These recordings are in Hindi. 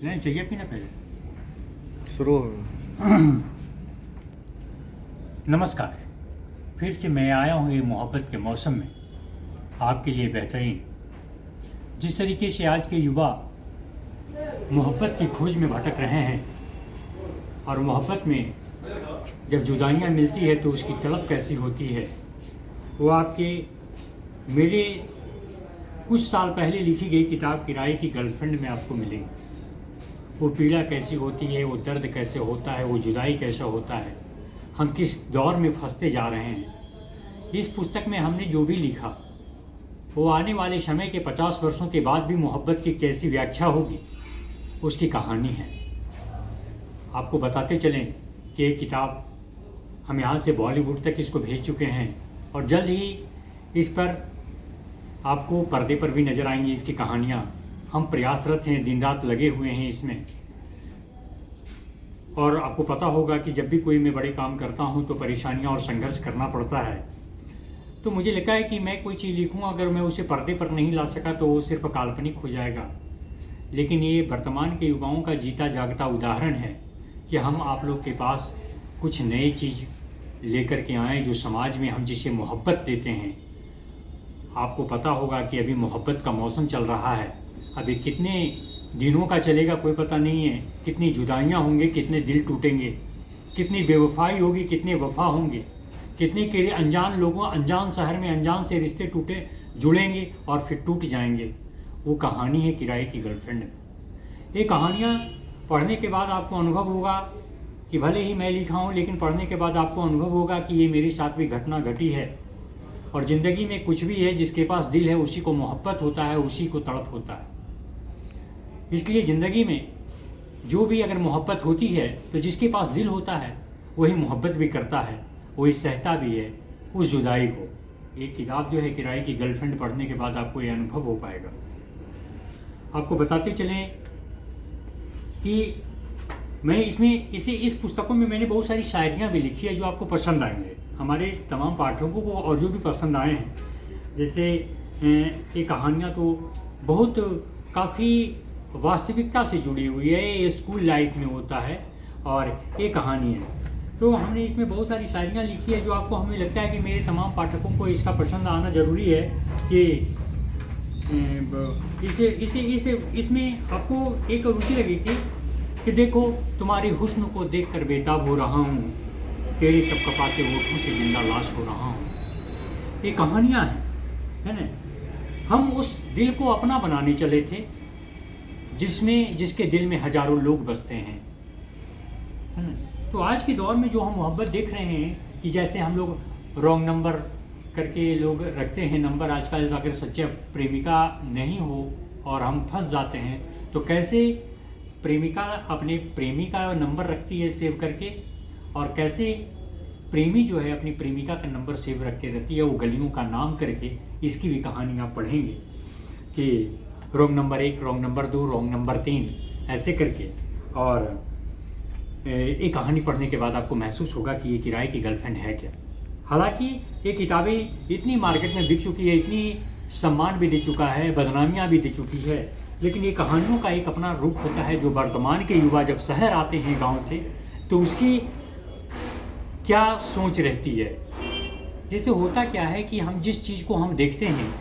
नहीं चाहिए पीना पहले शुरू हो। नमस्कार, फिर से मैं आया हूँ ये मोहब्बत के मौसम में आपके लिए बेहतरीन। जिस तरीके से आज के युवा मोहब्बत की खोज में भटक रहे हैं और मोहब्बत में जब जुदाइयाँ मिलती है तो उसकी तड़प कैसी होती है, वो आपके मेरे कुछ साल पहले लिखी गई किताब किराए की गर्लफ्रेंड में आपको मिलेगी। वो पीड़ा कैसी होती है, वो दर्द कैसे होता है, वो जुदाई कैसा होता है, हम किस दौर में फंसते जा रहे हैं। इस पुस्तक में हमने जो भी लिखा वो आने वाले समय के 50 वर्षों के बाद भी मोहब्बत की कैसी व्याख्या होगी, उसकी कहानी है। आपको बताते चलें कि ये किताब हम यहाँ से बॉलीवुड तक इसको भेज चुके हैं और जल्द ही इस पर आपको पर्दे पर भी नज़र आएंगी इसकी कहानियाँ। हम प्रयासरत हैं, दिन रात लगे हुए हैं इसमें। और आपको पता होगा कि जब भी कोई मैं बड़े काम करता हूँ तो परेशानियाँ और संघर्ष करना पड़ता है। तो मुझे लगा है कि मैं कोई चीज़ लिखूँ, अगर मैं उसे पर्दे पर नहीं ला सका तो वो सिर्फ काल्पनिक हो जाएगा। लेकिन ये वर्तमान के युवाओं का जीता जागता उदाहरण है कि हम आप लोग के पास कुछ नई चीज़ लेकर के आएँ जो समाज में हम जिसे मोहब्बत देते हैं। आपको पता होगा कि अभी मोहब्बत का मौसम चल रहा है, अभी कितने दिनों का चलेगा कोई पता नहीं है। कितनी जुदाइयाँ होंगे, कितने दिल टूटेंगे, कितनी बेवफाई होगी, कितने वफा होंगे, कितने के अनजान लोगों, अनजान शहर में अनजान से रिश्ते टूटे जुड़ेंगे और फिर टूट जाएंगे। वो कहानी है किराए की गर्लफ्रेंड। ये कहानियाँ पढ़ने के बाद आपको अनुभव होगा कि भले ही मैं लिखा हूँ, लेकिन पढ़ने के बाद आपको अनुभव होगा कि ये मेरे साथ भी घटना घटी है। और ज़िंदगी में कुछ भी है, जिसके पास दिल है उसी को मोहब्बत होता है, उसी को तड़प होता है। इसलिए ज़िंदगी में जो भी अगर मोहब्बत होती है तो जिसके पास दिल होता है वही मोहब्बत भी करता है, वही सहता भी है उस जुदाई को। ये किताब जो है किराए की गर्लफ्रेंड पढ़ने के बाद आपको ये अनुभव हो पाएगा। आपको बताते चलें कि मैं इस पुस्तकों में मैंने बहुत सारी शायरियाँ भी लिखी है जो आपको पसंद आएंगे, हमारे तमाम पाठकों को, और जो भी पसंद आए हैं। जैसे ये कहानियाँ तो बहुत काफ़ी वास्तविकता से जुड़ी हुई है, ये स्कूल लाइफ में होता है और ये कहानी है। तो हमने इसमें बहुत सारी शायरियाँ लिखी है जो आपको, हमें लगता है कि मेरे तमाम पाठकों को इसका पसंद आना ज़रूरी है कि इसमें आपको एक रुचि लगेगी कि देखो तुम्हारे हुस्न को देखकर बेताब हो रहा हूँ, तेरे कपकपाते होठों से जिंदा लाश हो रहा हूँ। ये कहानियाँ हैं, है ना। हम उस दिल को अपना बनाने चले थे जिसके दिल में हजारों लोग बसते हैं, है ना। तो आज के दौर में जो हम मोहब्बत देख रहे हैं कि जैसे हम लोग रॉन्ग नंबर करके लोग रखते हैं नंबर आजकल, अगर सच्चा प्रेमिका नहीं हो और हम फंस जाते हैं तो कैसे प्रेमिका अपने प्रेमी का नंबर रखती है सेव करके, और कैसे प्रेमी जो है अपनी प्रेमिका का नंबर सेव रख के रखती है वो गलियों का नाम करके। इसकी भी कहानी आप पढ़ेंगे कि wrong number 1, wrong number 2, wrong number 3 ऐसे करके। और एक कहानी पढ़ने के बाद आपको महसूस होगा कि ये किराए की गर्लफ्रेंड है क्या। हालांकि ये किताबें इतनी मार्केट में बिक चुकी है, इतनी सम्मान भी दे चुका है, बदनामियाँ भी दे चुकी है, लेकिन ये कहानियों का एक अपना रूप होता है जो वर्तमान के युवा जब शहर आते हैं गांव से तो उसकी क्या सोच रहती है। जैसे होता क्या है कि हम जिस चीज़ को हम देखते हैं,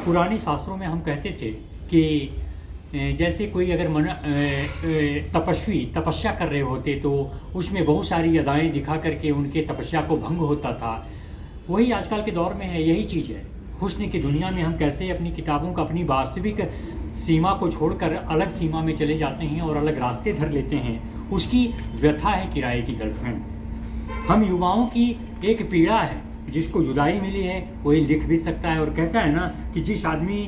पुराने शास्त्रों में हम कहते थे कि जैसे कोई अगर तपस्या कर रहे होते तो उसमें बहुत सारी अदाएँ दिखा करके उनके तपस्या को भंग होता था। वही आजकल के दौर में है, यही चीज़ है। हुस्न की दुनिया में हम कैसे अपनी किताबों का अपनी वास्तविक सीमा को छोड़कर अलग सीमा में चले जाते हैं और अलग रास्ते धर लेते हैं, उसकी व्यथा है किराए की गर्लफ्रेंड। हम युवाओं की एक पीड़ा है, जिसको जुदाई मिली है वही लिख भी सकता है और कहता है ना कि जिस आदमी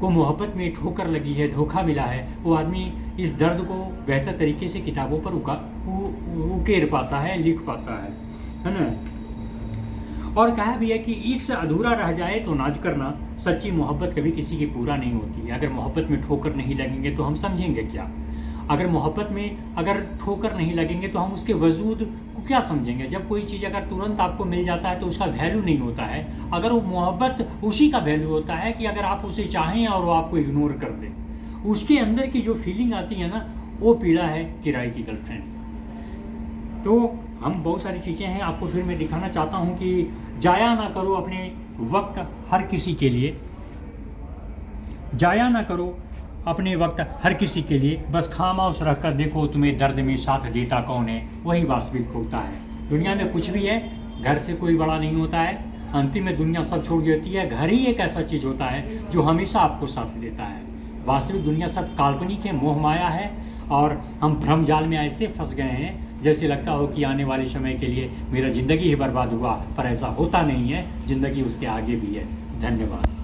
को मोहब्बत में ठोकर लगी है, धोखा मिला है, वो आदमी इस दर्द को बेहतर तरीके से किताबों पर उकेर पाता है, लिख पाता है ना। और कहा भी है कि ईंट से अधूरा रह जाए तो नाज करना, सच्ची मोहब्बत कभी किसी की पूरा नहीं होती। अगर मोहब्बत में ठोकर नहीं लगेंगे तो हम समझेंगे क्या। अगर मोहब्बत में अगर ठोकर नहीं लगेंगे तो हम उसके वजूद को क्या समझेंगे। जब कोई चीज़ अगर तुरंत आपको मिल जाता है तो उसका वैल्यू नहीं होता है। अगर वो मोहब्बत उसी का वैल्यू होता है कि अगर आप उसे चाहें और वो आपको इग्नोर कर दे, उसके अंदर की जो फीलिंग आती है ना, वो पीड़ा है किराए की गर्लफ्रेंड। तो हम बहुत सारी चीज़ें हैं, आपको फिर मैं दिखाना चाहता हूँ कि जाया ना करो अपने वक्त हर किसी के लिए, जाया ना करो अपने वक्त हर किसी के लिए, बस खामोश रख कर देखो तुम्हें दर्द में साथ देता कौन है, वही वास्तविक होता है। दुनिया में कुछ भी है, घर से कोई बड़ा नहीं होता है, अंतिम में दुनिया सब छोड़ देती है। घर ही एक ऐसा चीज़ होता है जो हमेशा आपको साथ देता है। वास्तविक दुनिया सब काल्पनिक है, मोह माया है, और हम भ्रम जाल में ऐसे फंस गए हैं जैसे लगता हो कि आने वाले समय के लिए मेरा ज़िंदगी ही बर्बाद हुआ, पर ऐसा होता नहीं है, ज़िंदगी उसके आगे भी है। धन्यवाद।